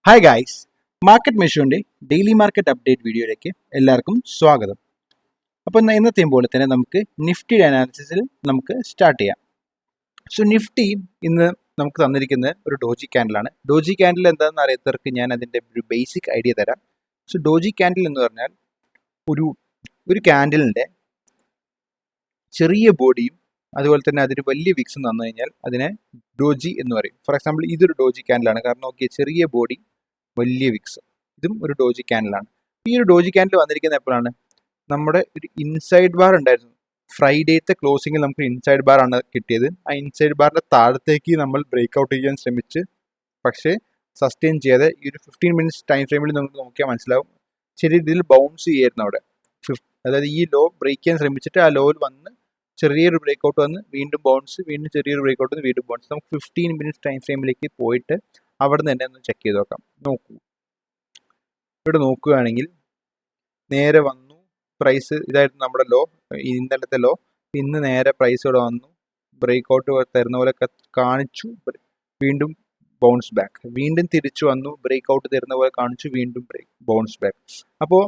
Hi guys, market മെഷീൻ്റെ daily market update വീഡിയോയിലേക്ക് എല്ലാവർക്കും സ്വാഗതം. അപ്പോൾ ഇന്നത്തെയും പോലെ തന്നെ നമുക്ക് നിഫ്റ്റിയുടെ അനാലിസിസിൽ നമുക്ക് സ്റ്റാർട്ട് ചെയ്യാം. സോ നിഫ്റ്റി ഇന്ന് നമുക്ക് തന്നിരിക്കുന്നത് ഒരു ഡോജി ക്യാൻഡിലാണ്. ഡോജി ക്യാൻഡിൽ എന്താണെന്ന് അറിയാത്തവർക്ക് ഞാൻ അതിൻ്റെ ഒരു ബേസിക് ഐഡിയ തരാം. സോ ഡോജി ക്യാൻഡിൽ എന്ന് പറഞ്ഞാൽ ഒരു ക്യാൻഡിലിൻ്റെ ചെറിയ ബോഡിയും അതുപോലെ തന്നെ അതിന് വലിയ വിക്സും തന്നു കഴിഞ്ഞാൽ അതിനെ ഡോജി എന്ന് പറയും. ഫോർ എക്സാമ്പിൾ ഇതൊരു ഡോജി ക്യാൻഡിലാണ്, കാരണം നോക്കിയ ചെറിയ ബോഡി വലിയ വിക്സ്, ഇതും ഒരു ഡോജി ക്യാൻഡിലാണ്. ഈ ഒരു ഡോജി ക്യാൻഡിൽ വന്നിരിക്കുന്നത് എപ്പോഴാണ്? നമ്മുടെ ഒരു ഇൻസൈഡ് ബാർ ഉണ്ടായിരുന്നു. ഫ്രൈഡേത്തെ ക്ലോസിങ്ങിൽ നമുക്ക് ഇൻസൈഡ് ബാർ ആണ് കിട്ടിയത്. ആ ഇൻസൈഡ് ബാറിന്റെ താഴത്തേക്ക് നമ്മൾ ബ്രേക്ക് ഔട്ട് ചെയ്യാൻ ശ്രമിച്ച്, പക്ഷേ സസ്റ്റെയിൻ ചെയ്യാതെ ഈ ഒരു 15 മിനിറ്റ്സ് ടൈം ഫ്രെയിമിൽ നമുക്ക് നോക്കിയാൽ മനസ്സിലാവും ചെറിയ രീതിയിൽ ബൗൺസ് ചെയ്യായിരുന്നു അവിടെ. അതായത് ഈ ലോ ബ്രേക്ക് ചെയ്യാൻ ശ്രമിച്ചിട്ട് ആ ലോയിൽ വന്ന് ചെറിയൊരു ബ്രേക്ക് ഔട്ട് വന്ന് വീണ്ടും ബൗൺസ്, വീണ്ടും ചെറിയൊരു ബ്രേക്ക് ഔട്ട് വന്ന് വീണ്ടും ബൗൺസ്. നമുക്ക് 15 മിനിറ്റ്സ് ടൈം ഫ്രെയിമിലേക്ക് പോയിട്ട് അവിടെ നിന്ന് തന്നെ ഒന്ന് ചെക്ക് ചെയ്ത് നോക്കാം. നോക്കൂ, ഇവിടെ നോക്കുകയാണെങ്കിൽ നേരെ വന്നു പ്രൈസ്, ഇതായിരുന്നു നമ്മുടെ ലോ, ഇന്നലത്തെ ലോ. ഇന്ന് നേരെ പ്രൈസ് ഇവിടെ വന്നു, ബ്രേക്ക് ഔട്ട് തരുന്ന പോലെ കാണിച്ചു, വീണ്ടും ബൗൺസ് ബാക്ക്, വീണ്ടും തിരിച്ചു വന്നു, ബ്രേക്ക് ഔട്ട് തരുന്ന പോലെ കാണിച്ചു, വീണ്ടും ബൗൺസ് ബാക്ക്. അപ്പോൾ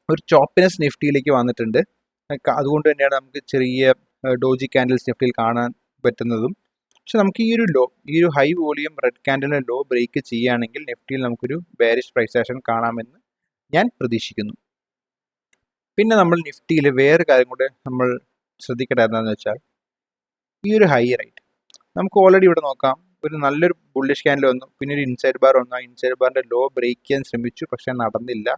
ഒരു ചോപ്പിനെസ് നിഫ്റ്റിയിലേക്ക് വന്നിട്ടുണ്ട്. അതുകൊണ്ട് തന്നെയാണ് നമുക്ക് ചെറിയ ഡോജി ക്യാൻഡിൽസ് നിഫ്റ്റിയിൽ കാണാൻ പറ്റുന്നതും. പക്ഷെ നമുക്ക് ഈ ഒരു ഹൈ വോളിയം റെഡ് ക്യാൻഡലിന്റെ ലോ ബ്രേക്ക് ചെയ്യുകയാണെങ്കിൽ നിഫ്റ്റിയിൽ നമുക്കൊരു ബെയറിഷ് പ്രൈസ് ആക്ഷൻ കാണാമെന്ന് ഞാൻ പ്രതീക്ഷിക്കുന്നു. പിന്നെ നമ്മൾ നിഫ്റ്റിയിൽ വേറെ കാര്യം കൂടെ നമ്മൾ ശ്രദ്ധിക്കേണ്ടത് എന്താണെന്ന് വെച്ചാൽ, ഈ ഒരു ഹൈ റൈറ്റ് നമുക്ക് ഓൾറെഡി ഇവിടെ നോക്കാം, ഒരു നല്ലൊരു ബുള്ളിഷ് ക്യാൻഡിൽ വന്നു, പിന്നെ ഒരു ഇൻസൈഡ് ബാർ വന്നു. ആ ഇൻസൈഡ് ബാറിന്റെ ലോ ബ്രേക്ക് ചെയ്യാൻ ശ്രമിച്ചു, പക്ഷെ നടന്നില്ല,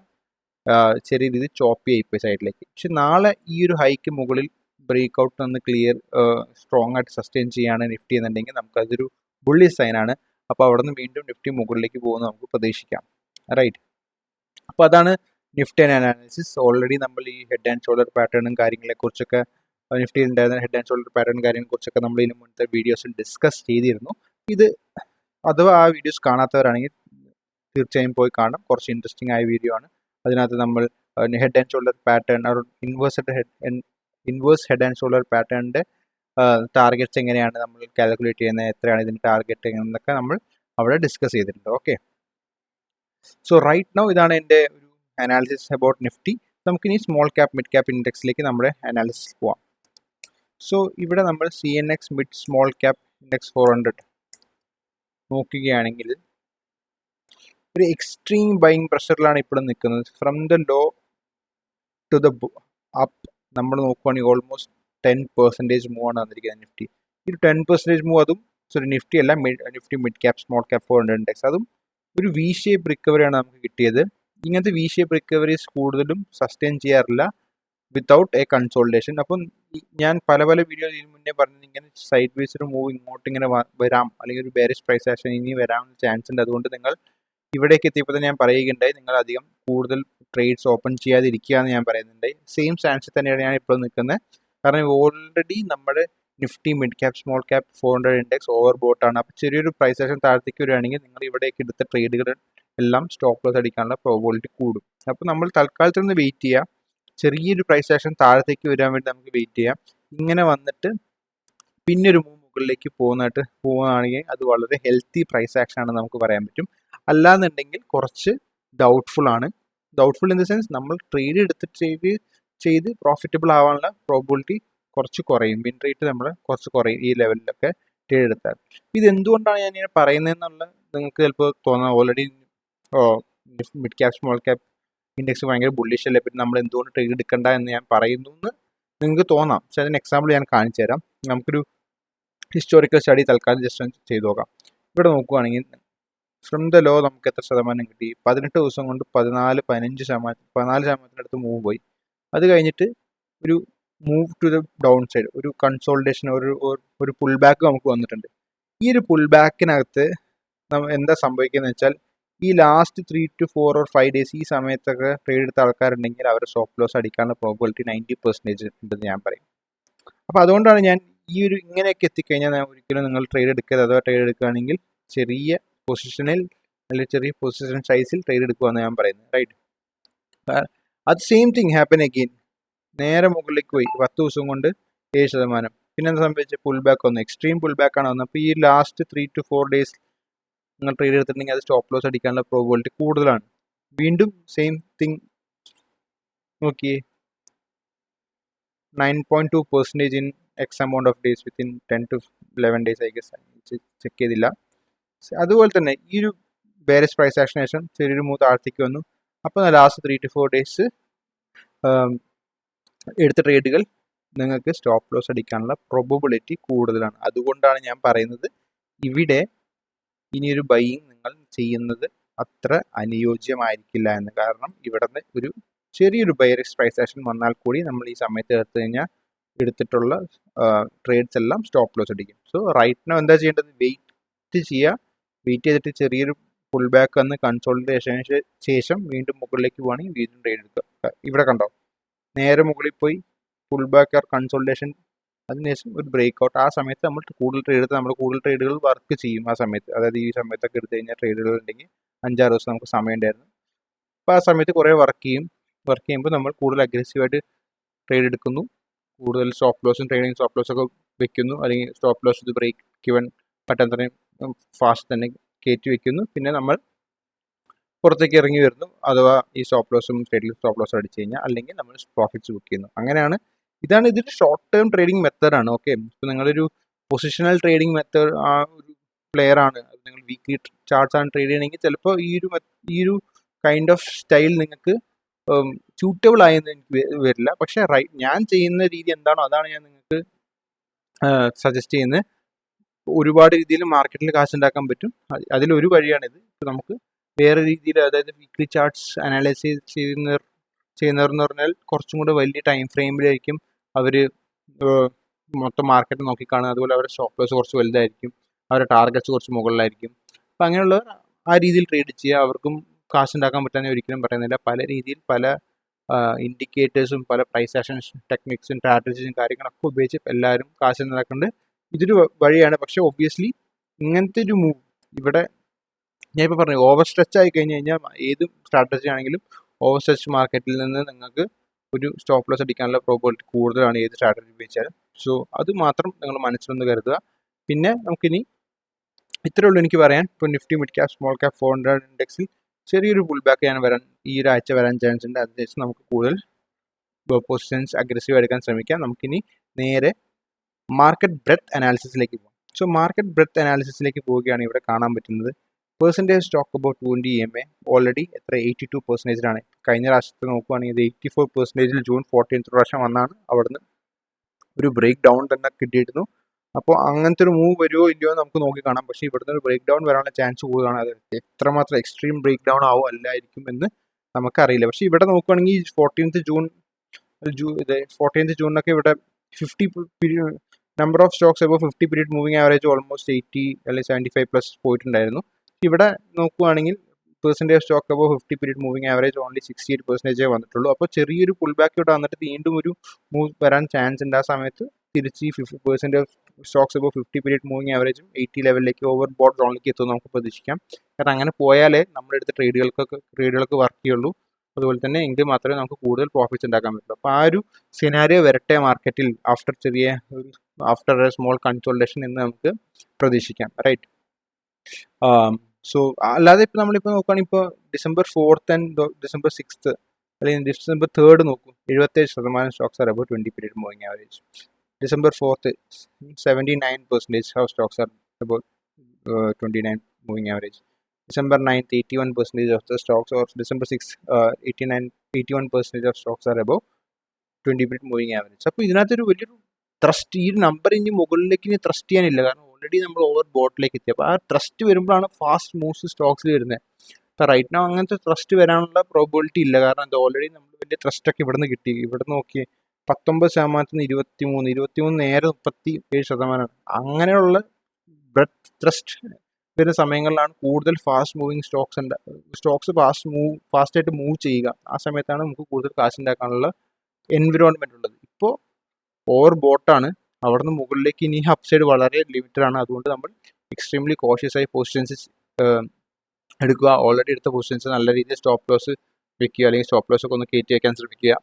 ചെറിയ രീതിയിൽ ചോപ്പി ആയിപ്പോയി സൈഡിലേക്ക്. പക്ഷെ നാളെ ഈ ഒരു ഹൈക്ക് മുകളിൽ ബ്രേക്ക് ഔട്ട് ഒന്ന് ക്ലിയർ സ്ട്രോങ് ആയിട്ട് സസ്റ്റെയിൻ ചെയ്യാണ് നിഫ്റ്റി എന്നുണ്ടെങ്കിൽ നമുക്കതൊരു ബുള്ളിഷ് സൈനാണ്. അപ്പോൾ അവിടെ നിന്ന് വീണ്ടും നിഫ്റ്റി മുകളിലേക്ക് പോകുന്നത് നമുക്ക് പ്രതീക്ഷിക്കാം, റൈറ്റ്? അപ്പോൾ അതാണ് നിഫ്റ്റി അനാലിസിസ്. ഓൾറെഡി നമ്മൾ ഈ ഹെഡ് ആൻഡ് ഷോൾഡർ പാറ്റേണും കാര്യങ്ങളെക്കുറിച്ചൊക്കെ, നിഫ്റ്റിയിൽ ഉണ്ടായിരുന്ന ഹെഡ് ആൻഡ് ഷോൾഡർ പാറ്റേൺ കാര്യങ്ങളെക്കുറിച്ചൊക്കെ നമ്മൾ ഇതിന് മുന്നത്തെ വീഡിയോസിൽ ഡിസ്കസ് ചെയ്തിരുന്നു. ഇത് അഥവാ ആ വീഡിയോസ് കാണാത്തവരാണെങ്കിൽ തീർച്ചയായും പോയി കാണാം. കുറച്ച് ഇൻട്രസ്റ്റിംഗ് ആയ വീഡിയോ ആണ്. അതിനകത്ത് നമ്മൾ head and shoulder pattern, inverse head and shoulder പാറ്റേണിന്റെ ടാർഗറ്റ്സ് എങ്ങനെയാണ് നമ്മൾ കാൽക്കുലേറ്റ് ചെയ്യുന്നത്, എത്രയാണ് ഇതിന്റെ ടാർഗറ്റ് എന്നൊക്കെ നമ്മൾ അവിടെ ഡിസ്കസ് ചെയ്തിട്ടുണ്ട്. ഓക്കെ, സോ റൈറ്റ് നൗ ഇതാണ് എൻ്റെ ഒരു അനാലിസിസ് അബൌട്ട് നിഫ്റ്റി. നമുക്കിനി സ്മോൾ ക്യാപ്പ് മിഡ് ക്യാപ്പ് ഇൻഡെക്സിലേക്ക് നമ്മുടെ അനാലിസിസ് പോവാം. സോ ഇവിടെ നമ്മൾ CNX mid small cap index 400 നോക്കുകയാണെങ്കിൽ ഒരു എക്സ്ട്രീം ബൈങ് പ്രഷറിലാണ് ഇപ്പോഴും നിൽക്കുന്നത്. From the low to the up നമ്മൾ നോക്കുവാണെങ്കിൽ ഓൾമോസ്റ്റ് 10% മൂവ് ആണ് വന്നിരിക്കുന്നത് നിഫ്റ്റി. ഈ 10% മൂവ്, അതും നിഫ്റ്റി അല്ല, Nifty mid cap small cap 400 index, അതും ഒരു വി ഷേപ്പ് റിക്കവറിയാണ് നമുക്ക് കിട്ടിയത്. ഇങ്ങനത്തെ വി ഷേപ്പ് റിക്കവറീസ് കൂടുതലും സസ്റ്റെയിൻ ചെയ്യാറില്ല വിത്തൗട്ട് എ കൺസോൾട്ടേഷൻ. അപ്പം ഞാൻ പല വീഡിയോ ഇതിന് മുന്നേ പറഞ്ഞത്, ഇങ്ങനെ സൈഡ് വേസ് ഒരു മൂവ് ഇങ്ങോട്ട് ഇങ്ങനെ വരാം, അല്ലെങ്കിൽ ഒരു ബെയറിഷ് പ്രൈസ് ആക്ഷൻ ഇനി വരാൻ ചാൻസ് ഉണ്ട്. അതുകൊണ്ട് നിങ്ങൾ ഇവിടേക്ക് എത്തിയപ്പോൾ തന്നെ ഞാൻ പറയുകയുണ്ടായി, നിങ്ങൾ അധികം കൂടുതൽ ട്രേഡ്സ് ഓപ്പൺ ചെയ്യാതിരിക്കുക എന്ന് ഞാൻ പറയുന്നുണ്ടായി. സെയിം സ്റ്റാൻസിൽ തന്നെയാണ് ഞാൻ ഇപ്പോൾ നിൽക്കുന്നത്. കാരണം ഓൾറെഡി നമ്മുടെ Nifty mid cap small cap 400 index over ബോട്ടാണ്. അപ്പോൾ ചെറിയൊരു പ്രൈസ് ആക്ഷൻ താഴത്തേക്ക് വരികയാണെങ്കിൽ നിങ്ങൾ ഇവിടേക്ക് എടുത്ത ട്രേഡുകൾ എല്ലാം സ്റ്റോപ്പ് ലോസ് അടിക്കാനുള്ള പ്രോബിലിറ്റി കൂടും. അപ്പോൾ നമ്മൾ തൽക്കാലത്തിൽ നിന്ന് വെയിറ്റ് ചെയ്യാം. ചെറിയൊരു പ്രൈസ് ആക്ഷൻ താഴത്തേക്ക് വരാൻ വേണ്ടി നമുക്ക് വെയിറ്റ് ചെയ്യാം. ഇങ്ങനെ വന്നിട്ട് പിന്നെ ഒരു മൂവ് മുകളിലേക്ക് പോകുന്നതാണെങ്കിൽ അത് വളരെ ഹെൽത്തി പ്രൈസ് ആക്ഷൻ ആണെന്ന് നമുക്ക് പറയാൻ പറ്റും. അല്ലാന്നുണ്ടെങ്കിൽ കുറച്ച് ഡൗട്ട്ഫുൾ ആണ്. ഡൗട്ട്ഫുൾ ഇൻ ദ സെൻസ് നമ്മൾ ട്രേഡ് എടുത്തിട്ട് ചെയ്ത് പ്രോഫിറ്റബിൾ ആവാനുള്ള പ്രോബിലിറ്റി കുറച്ച് കുറയും, വിൻ റേറ്റ് നമ്മൾ കുറച്ച് കുറയും ഈ ലെവലിലൊക്കെ ട്രേഡ് എടുത്താൽ. ഇത് എന്തുകൊണ്ടാണ് ഞാൻ ഇങ്ങനെ പറയുന്നതെന്നുള്ള നിങ്ങൾക്ക് ചിലപ്പോൾ തോന്നാം, already mid cap small cap index ഭയങ്കര ബുള്ളിഷ് അല്ലേ, പിന്നെ നമ്മൾ എന്തുകൊണ്ട് ട്രേഡ് എടുക്കണ്ട എന്ന് ഞാൻ പറയുന്നു എന്ന് നിങ്ങൾക്ക് തോന്നാം. പക്ഷെ അതിന് എക്സാമ്പിൾ ഞാൻ കാണിച്ചു തരാം. നമുക്കൊരു ഹിസ്റ്റോറിക്കൽ സ്റ്റഡി തൽക്കാലം ജസ്റ്റ് ചെയ്ത് നോക്കാം. ഇവിടെ നോക്കുകയാണെങ്കിൽ ഫ്രം ദ ലോ നമുക്ക് എത്ര ശതമാനം കിട്ടി? 18 ദിവസം കൊണ്ട് 14% മൂവ് പോയി. അത് കഴിഞ്ഞിട്ട് ഒരു move to the down side, ഒരു കൺസോൾട്ടേഷൻ, ഒരു പുൾ ബാക്ക് നമുക്ക് വന്നിട്ടുണ്ട്. ഈ ഒരു പുൾ ബാക്കിനകത്ത് എന്താ സംഭവിക്കുന്നത് വെച്ചാൽ, ഈ ലാസ്റ്റ് 3 to 4 or 5 days ഈ സമയത്തൊക്കെ ട്രേഡ് എടുത്ത ആൾക്കാരുണ്ടെങ്കിൽ അവരെ സ്റ്റോപ്പ് ലോസ് അടിക്കാനുള്ള പ്രോബിലിറ്റി 90% ഉണ്ടെന്ന് ഞാൻ പറയും. അപ്പോൾ അതുകൊണ്ടാണ് ഞാൻ ഈ ഒരു ഇങ്ങനെയൊക്കെ എത്തിക്കഴിഞ്ഞാൽ ഒരിക്കലും നിങ്ങൾ ട്രേഡ് എടുക്കരുത്. അഥവാ ട്രേഡ് എടുക്കുകയാണെങ്കിൽ ചെറിയ പൊസിഷനിൽ അല്ലെങ്കിൽ ചെറിയ പൊസിഷൻ സൈസിൽ ട്രേഡ് എടുക്കുകയെന്ന് ഞാൻ പറയുന്നത്, റൈറ്റ്? അത് സെയിം തിങ് ഹാപ്പൻ അഗെയിൻ. നേരെ മുകളിലേക്ക് പോയി 10 ദിവസം കൊണ്ട് 7%. പിന്നെ എന്താ സംഭവിച്ചത്? പുൾ ബാക്ക് വന്നു, എക്സ്ട്രീം പുൾ ബാക്ക് ആണ് വന്നത്. അപ്പോൾ ഈ ലാസ്റ്റ് 3 to 4 days നിങ്ങൾ ട്രേഡ് എടുത്തിട്ടുണ്ടെങ്കിൽ അത് സ്റ്റോപ്പ് ലോസ് അടിക്കാനുള്ള പ്രോബിലിറ്റി കൂടുതലാണ്. വീണ്ടും സെയിം തിങ് നോക്കിയേ, 9.2% in X amount of days within 10 to 11 days I guess, check ചെയ്തില്ല. അതുപോലെ തന്നെ ഈ ഒരു ബെയറിഷ് പ്രൈസ് ആക്ഷന് ശേഷം ചെറിയൊരു മൂവ് താഴത്തേക്ക് വന്നു. അപ്പോൾ ലാസ്റ്റ് 3 to 4 days എടുത്ത ട്രേഡുകൾ നിങ്ങൾക്ക് സ്റ്റോപ്പ് ലോസ് അടിക്കാനുള്ള പ്രോബബിലിറ്റി കൂടുതലാണ്. അതുകൊണ്ടാണ് ഞാൻ പറയുന്നത് ഇവിടെ ഇനിയൊരു ബൈയിങ് നിങ്ങൾ ചെയ്യുന്നത് അത്ര അനുയോജ്യമായിരിക്കില്ല എന്ന്. കാരണം ഇവിടെ നിന്ന് ഒരു ചെറിയൊരു ബെയറിഷ് പ്രൈസ് ആക്ഷൻ വന്നാൽ കൂടി നമ്മൾ ഈ സമയത്ത് എടുത്തു കഴിഞ്ഞാൽ എടുത്തിട്ടുള്ള ട്രേഡ്സ് എല്ലാം സ്റ്റോപ്പ് ലോസ് അടിക്കും. സോ റൈറ്റ് നൗ എന്താ ചെയ്യേണ്ടത്, വെയിറ്റ് ചെയ്യുക. വെയിറ്റ് ചെയ്തിട്ട് ചെറിയൊരു ഫുൾ ബാക്ക് വന്ന് കൺസോൾട്ടേഷന് ശേഷം വീണ്ടും മുകളിലേക്ക് പോവുകയാണെങ്കിൽ വീണ്ടും ട്രേഡ് എടുക്കുക. ഇവിടെ കണ്ടോ, നേരെ മുകളിൽ പോയി ഫുൾ ബാക്ക് ഓർ കൺസോൾട്ടേഷൻ, അതിനുശേഷം ഒരു ബ്രേക്ക് ഔട്ട്. ആ സമയത്ത് നമ്മൾ കൂടുതൽ ട്രേഡ് എടുത്ത് നമ്മൾ കൂടുതൽ ട്രേഡുകൾ വർക്ക് ചെയ്യും ആ സമയത്ത്. അതായത് ഈ സമയത്തൊക്കെ എടുത്തു കഴിഞ്ഞാൽ ട്രേഡുകൾ ഉണ്ടെങ്കിൽ 5-6 ദിവസം നമുക്ക് സമയം ഉണ്ടായിരുന്നു. അപ്പോൾ ആ സമയത്ത് കുറേ വർക്ക് ചെയ്യും. വർക്ക് ചെയ്യുമ്പോൾ നമ്മൾ കൂടുതൽ അഗ്രസീവായിട്ട് ട്രേഡ് എടുക്കുന്നു, കൂടുതൽ സ്റ്റോപ്പ് ലോസും ട്രേഡിങ് സ്റ്റോപ്പ് ലോസ് ഒക്കെ വെക്കുന്നു, അല്ലെങ്കിൽ സ്റ്റോപ്പ് ലോസ് ഇത് ബ്രേക്ക് ഇവൻ പറ്റുന്നത്രയും ഫാസ്റ്റ് തന്നെ കയറ്റി വെക്കുന്നു. പിന്നെ നമ്മൾ പുറത്തേക്ക് ഇറങ്ങി വരുന്നു, അഥവാ ഈ സ്റ്റോപ്പ് ലോസും ട്രേഡിൽ സ്റ്റോപ്പ് ലോസും അടിച്ചു കഴിഞ്ഞാൽ, അല്ലെങ്കിൽ നമ്മൾ പ്രോഫിറ്റ്സ് ബുക്ക് ചെയ്യുന്നു. അങ്ങനെയാണ്, ഇതാണ് ഇതിൻ്റെ ഷോർട്ട് ടേം ട്രേഡിംഗ് മെത്തേഡാണ്. ഓക്കെ, ഇപ്പോൾ നിങ്ങളൊരു പൊസിഷണൽ ട്രേഡിംഗ് മെത്തേഡ് ആ ഒരു പ്ലെയർ ആണ്, നിങ്ങൾ വീക്ക്ലി ചാർട്ട്സ് ആണ് ട്രേഡ് ചെയ്യണമെങ്കിൽ ചിലപ്പോൾ ഈ ഒരു കൈൻഡ് ഓഫ് സ്റ്റൈൽ നിങ്ങൾക്ക് സ്യൂട്ടബിൾ ആയെന്ന് എനിക്ക് വരില്ല. പക്ഷേ ഞാൻ ചെയ്യുന്ന രീതി എന്താണോ അതാണ് ഞാൻ നിങ്ങൾക്ക് സജസ്റ്റ് ചെയ്യുന്നത്. ഒരുപാട് രീതിയിൽ മാർക്കറ്റിൽ കാശുണ്ടാക്കാൻ പറ്റും. അതിലൊരു വഴിയാണിത്. ഇപ്പോൾ നമുക്ക് വേറെ രീതിയിൽ, അതായത് വീക്ക്ലി ചാർട്ട്സ് അനാലിസിസ് ചെയ്യുന്നവരെന്ന് പറഞ്ഞാൽ കുറച്ചും കൂടെ വലിയ ടൈം ഫ്രെയിമിലായിരിക്കും അവർ മൊത്തം മാർക്കറ്റ് നോക്കിക്കാണുക. അതുപോലെ അവരുടെ സ്റ്റോപ്പ് ലോസ് കുറച്ച് വലുതായിരിക്കും, അവരുടെ ടാർഗറ്റ്സ് കുറച്ച് മുകളിലായിരിക്കും. അപ്പോൾ അങ്ങനെയുള്ളവർ ആ രീതിയിൽ ട്രേഡ് ചെയ്യുക. അവർക്കും കാശുണ്ടാക്കാൻ പറ്റാൻ ഒരിക്കലും പറയുന്നില്ല. പല രീതിയിൽ പല ഇൻഡിക്കേറ്റേഴ്സും പല പ്രൈസ് ആക്ഷൻ ടെക്നിക്സും സ്ട്രാറ്റജീസും കാര്യങ്ങളൊക്കെ ഉപയോഗിച്ച് എല്ലാവരും കാശ് ഉണ്ടാക്കുന്നുണ്ട്. ഇതൊരു വഴിയാണ്. പക്ഷേ ഒബ്വിയസ്ലി ഇങ്ങനത്തെ ഒരു മൂവ് ഇവിടെ ഞാൻ ഇപ്പോൾ പറഞ്ഞു, ഓവർ സ്ട്രെച്ച് ആയി കഴിഞ്ഞ് കഴിഞ്ഞാൽ ഏത് സ്ട്രാറ്റജി ആണെങ്കിലും ഓവർ സ്ട്രെച്ച് മാർക്കറ്റിൽ നിന്ന് നിങ്ങൾക്ക് ഒരു സ്റ്റോപ്പ് ലോസ് അടിക്കാനുള്ള പ്രോബിലിറ്റി കൂടുതലാണ് ഏത് സ്ട്രാറ്റജി ഉപയോഗിച്ചാലും. സോ അത് മാത്രം നിങ്ങൾ മനസ്സിലൊന്ന് കരുതുക. പിന്നെ നമുക്കിനി ഇത്രയേ ഉള്ളൂ എനിക്ക് പറയാൻ. ഇപ്പോൾ Nifty mid cap small cap 400 ഇൻഡെക്സിൽ ചെറിയൊരു പുൾ ബാക്ക് ഈ ഒരാഴ്ച വരാൻ ചാൻസ് ഉണ്ട്. അതിനുശേഷം നമുക്ക് കൂടുതൽ പൊസിഷൻസ് അഗ്രസീവ് എടുക്കാൻ ശ്രമിക്കാം. നമുക്കിനി നേരെ മാർക്കറ്റ് ബ്രെഡ്ത്ത് അനാലിസിസിലേക്ക് പോകാം. സോ മാർക്കറ്റ് ബ്രെഡ്ത്ത് അനാലിസിസിലേക്ക് പോവുകയാണ്. ഇവിടെ കാണാൻ പറ്റുന്നത് percentage stock about 20 EMA already എത്ര 82%. കഴിഞ്ഞ പ്രാവശ്യത്തെ നോക്കുകയാണെങ്കിൽ ഇത് 84% ജൂൺ 14 പ്രാവശ്യം വന്നാണ്. അവിടുന്ന് ഒരു ബ്രേക്ക് ഡൗൺ തന്നെ കിട്ടിയിരുന്നു. അപ്പോൾ അങ്ങനത്തെ ഒരു മൂവ് വരുമോ ഇല്ലയോ എന്ന് നമുക്ക് നോക്കി കാണാം. പക്ഷേ ഇവിടുന്ന് ഒരു ബ്രേക്ക് ഡൗൺ വരാനുള്ള ചാൻസ് കൂടുതലാണ്. അത് എത്രമാത്രം എക്സ്ട്രീം ബ്രേക്ക് ഡൗൺ അല്ലായിരിക്കും എന്ന് നമുക്കറിയില്ല. പക്ഷേ ഇവിടെ നോക്കുകയാണെങ്കിൽ 14th ജൂണിനൊക്കെ ഇവിടെ 50 number of stocks above 50 period moving average almost 80 അല്ലെങ്കിൽ 75+ പോയിട്ടുണ്ടായിരുന്നു. ഇവിടെ നോക്കുകയാണെങ്കിൽ percentage stock above 50 period moving average only 68% വന്നിട്ടുള്ളൂ. അപ്പോൾ ചെറിയൊരു പുൾ ബാക്ക് ഇവിടെ വന്നിട്ട് വീണ്ടും ഒരു മൂവ് വരാൻ ചാൻസ് ഉണ്ട്. ആ സമയത്ത് തിരിച്ച് ഈ 50% സ്റ്റോക്സ് അബോ 50 പീരീഡ് മൂവിങ് ആവറേജും 80 ലെവലിലേക്ക് ഓവർ ബോട്ട് സോണിലേക്ക് എത്തുമെന്ന് നമുക്ക് പ്രതീക്ഷിക്കാം. കാരണം അങ്ങനെ പോയാലേ നമ്മളെടുത്ത ട്രേഡുകൾക്ക് വർക്ക് ചെയ്യുള്ളൂ. അതുപോലെ തന്നെ എങ്കിൽ മാത്രമേ നമുക്ക് കൂടുതൽ പ്രോഫിറ്റ്സ് ഉണ്ടാക്കാൻ പറ്റുള്ളൂ. അപ്പോൾ ആ ഒരു സിനാരിയോ വരട്ടെ മാർക്കറ്റിൽ ആഫ്റ്റർ എ സ്മോൾ കൺസോൾട്ടേഷൻ എന്ന് നമുക്ക് പ്രതീക്ഷിക്കാം. റൈറ്റ്. സോ അല്ലാതെ ഇപ്പോൾ നമ്മളിപ്പോൾ നോക്കുകയാണെങ്കിൽ ഇപ്പോൾ December 4th and December 6th അല്ലെങ്കിൽ December 3rd നോക്കൂ, 77% stocks are about 20 period moving average. December 4th 79% of stocks are about 29 moving average. December 9th 81% of the stocks, or December 6th 81% of stocks are above 20 minute moving average. അപ്പോൾ ഇതിനകത്തൊരു വലിയൊരു thrust, ഈ number ഇനി മുകളിലേക്ക് ഇനി thrust ചെയ്യാനില്ല. കാരണം already നമ്മൾ ഓവർ ബോട്ടിലേക്ക് എത്തി. അപ്പോൾ ആ ത്രസ്റ്റ് വരുമ്പോഴാണ് ഫാസ്റ്റ് മൂവ്സ് സ്റ്റോക്സിൽ വരുന്നത്. അപ്പോൾ റൈറ്റ് നൗ അങ്ങനത്തെ ത്രസ്റ്റ് വരാനുള്ള പ്രോബിലിറ്റി ഇല്ല. കാരണം അത് ഓൾറെഡി നമ്മൾ വലിയ ത്രസ്റ്റൊക്കെ ഇവിടെ നിന്ന് കിട്ടി. ഇവിടെ നോക്കി 19% 23 നേരെ 37%. അങ്ങനെയുള്ള ബ്രെഡ്ത്ത് ത്രസ്റ്റ് വരുന്ന സമയങ്ങളിലാണ് കൂടുതൽ ഫാസ്റ്റ് മൂവിങ് സ്റ്റോക്സ് ഫാസ്റ്റായിട്ട് മൂവ് ചെയ്യുക. ആ സമയത്താണ് നമുക്ക് കൂടുതൽ കാശ് ഉണ്ടാക്കാനുള്ള എൻവിറോൺമെൻറ്റ് ഉള്ളത്. ഇപ്പോൾ ഓവർ ബോട്ടാണ്, അവിടെ നിന്ന് മുകളിലേക്ക് ഇനി അപ്സൈഡ് വളരെ ലിമിറ്റഡ് ആണ്. അതുകൊണ്ട് നമ്മൾ എക്സ്ട്രീംലി കോഷ്യസ് ആയി പൊസിഷൻസ് എടുക്കുക. ഓൾറെഡി എടുത്ത പൊസിഷൻസ് നല്ല രീതിയിൽ സ്റ്റോപ്പ് ലോസ് വെക്കുക, അല്ലെങ്കിൽ സ്റ്റോപ്പ് ലോസ് ഒക്കെ ഒന്ന് കയറ്റി വയ്ക്കാൻ ശ്രമിക്കുക.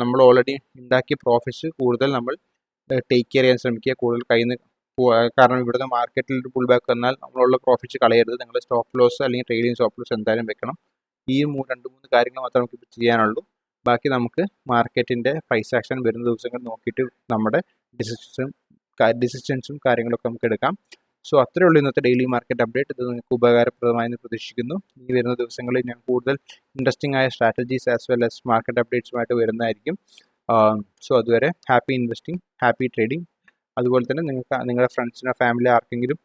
നമ്മൾ ഓൾറെഡി ഉണ്ടാക്കിയ പ്രോഫിറ്റ്സ് കൂടുതൽ നമ്മൾ ടേക്ക് കെയർ ചെയ്യാൻ ശ്രമിക്കുക. കൂടുതൽ കയ്യിൽ നിന്ന് കാരണം ഇവിടുത്തെ മാർക്കറ്റിൽ ഒരു പുൾ ബാക്ക് വന്നാൽ നമ്മളുള്ള പ്രോഫിറ്റ്സ് കളയരുത്. നിങ്ങൾ സ്റ്റോപ്പ് ലോസ് അല്ലെങ്കിൽ ട്രെയിലിംഗ് സ്റ്റോപ്പ് ലോസ് എന്തായാലും വെക്കണം. ഈ 2-3 കാര്യങ്ങൾ മാത്രമേ നമുക്ക് ഇപ്പോൾ ചെയ്യാനുള്ളൂ. ബാക്കി നമുക്ക് മാർക്കറ്റിൻ്റെ പ്രൈസ് ആക്ഷൻ വരുന്ന ദിവസങ്ങൾ നോക്കിയിട്ട് നമ്മുടെ ഡിസിഷൻസും കാര്യങ്ങളൊക്കെ നമുക്ക് എടുക്കാം. സോ അത്രയേ ഉള്ളൂ ഇന്നത്തെ ഡെയിലി മാർക്കറ്റ് അപ്ഡേറ്റ്. ഇത് നിങ്ങൾക്ക് ഉപകാരപ്രദമായെന്ന് പ്രതീക്ഷിക്കുന്നു. ഈ വരുന്ന ദിവസങ്ങളിൽ ഞാൻ കൂടുതൽ ഇൻട്രസ്റ്റിംഗ് ആയ strategies as well as market അപ്ഡേറ്റ്സുമായിട്ട് വരുന്നതായിരിക്കും. സോ അതുവരെ ഹാപ്പി ഇൻവെസ്റ്റിംഗ്, ഹാപ്പി ട്രേഡിംഗ്. അതുപോലെ തന്നെ നിങ്ങൾക്ക് നിങ്ങളുടെ ഫ്രണ്ട്സിനോ ഫാമിലി ആർക്കെങ്കിലും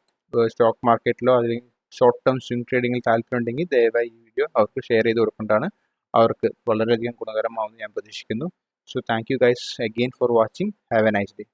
സ്റ്റോക്ക് മാർക്കറ്റിലോ അല്ലെങ്കിൽ ഷോർട്ട് ടേം സ്വിംഗ് ട്രേഡിങ്ങിൽ താല്പര്യമുണ്ടെങ്കിൽ ദയവായി ഈ വീഡിയോ അവർക്ക് ഷെയർ ചെയ്ത് കൊടുക്കേണ്ടതാണ്. അവർക്ക് വളരെയധികം ഗുണകരമാവുമെന്ന് ഞാൻ പ്രതീക്ഷിക്കുന്നു. So thank you guys again for watching. Have A nice day.